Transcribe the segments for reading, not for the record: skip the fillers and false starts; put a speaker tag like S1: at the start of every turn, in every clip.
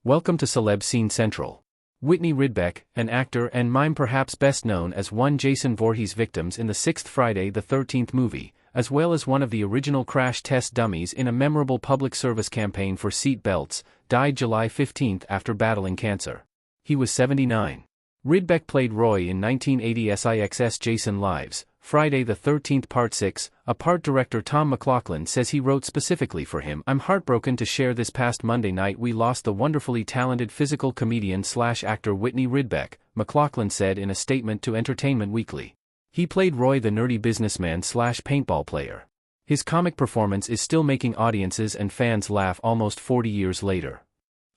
S1: Welcome to Celeb Scene Central. Whitney Rydbeck, an actor and mime perhaps best known as one Jason Voorhees' victims in the sixth Friday the 13th movie, as well as one of the original crash test dummies in a memorable public service campaign for seat belts, died July 15 after battling cancer. He was 79. Rydbeck played Roy in 1980 SIX's Jason Lives, Friday the 13th Part 6. A part director Tom McLaughlin says he wrote specifically for him. "I'm heartbroken to share this past Monday night we lost the wonderfully talented physical comedian/actor Whitney Rydbeck," McLaughlin said in a statement to Entertainment Weekly. He played Roy the nerdy businessman/paintball player. His comic performance is still making audiences and fans laugh almost 40 years later.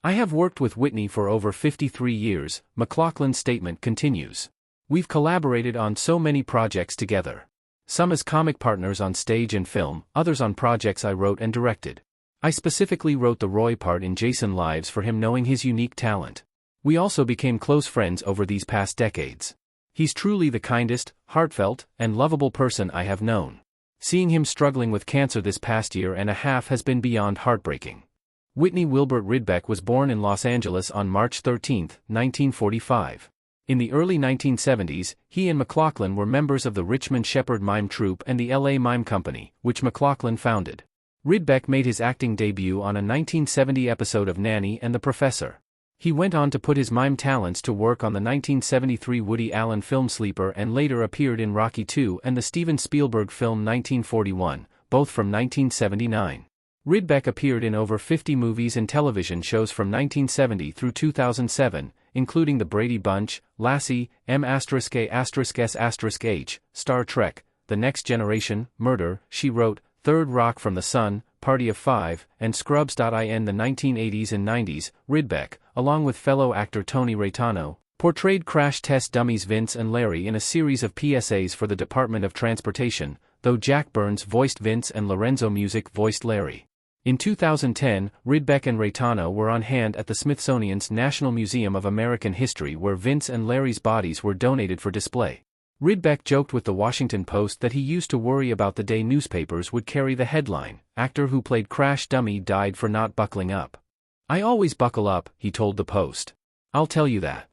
S1: "I have worked with Whitney for over 53 years, McLaughlin's statement continues. "We've collaborated on so many projects together. Some as comic partners on stage and film, others on projects I wrote and directed. I specifically wrote the Roy part in Jason Lives for him knowing his unique talent. We also became close friends over these past decades. He's truly the kindest, heartfelt, and lovable person I have known. Seeing him struggling with cancer this past year and a half has been beyond heartbreaking." Whitney Wilbert Rydbeck was born in Los Angeles on March 13, 1945. In the early 1970s, he and McLaughlin were members of the Richmond Shepherd Mime Troupe and the LA Mime Company, which McLaughlin founded. Rydbeck made his acting debut on a 1970 episode of Nanny and the Professor. He went on to put his mime talents to work on the 1973 Woody Allen film Sleeper and later appeared in Rocky II and the Steven Spielberg film 1941, both from 1979. Rydbeck appeared in over 50 movies and television shows from 1970 through 2007, including The Brady Bunch, Lassie, M***S**H, Star Trek, The Next Generation, Murder, She Wrote, Third Rock from the Sun, Party of Five, and Scrubs. In the 1980s and 90s, Rydbeck, along with fellow actor Tony Raitano, portrayed crash test dummies Vince and Larry in a series of PSAs for the Department of Transportation, though Jack Burns voiced Vince and Lorenzo Music voiced Larry. In 2010, Rydbeck and Raitano were on hand at the Smithsonian's National Museum of American History where Vince and Larry's bodies were donated for display. Rydbeck joked with the Washington Post that he used to worry about the day newspapers would carry the headline, "Actor who played Crash Dummy died for not buckling up." "I always buckle up," he told the Post. "I'll tell you that."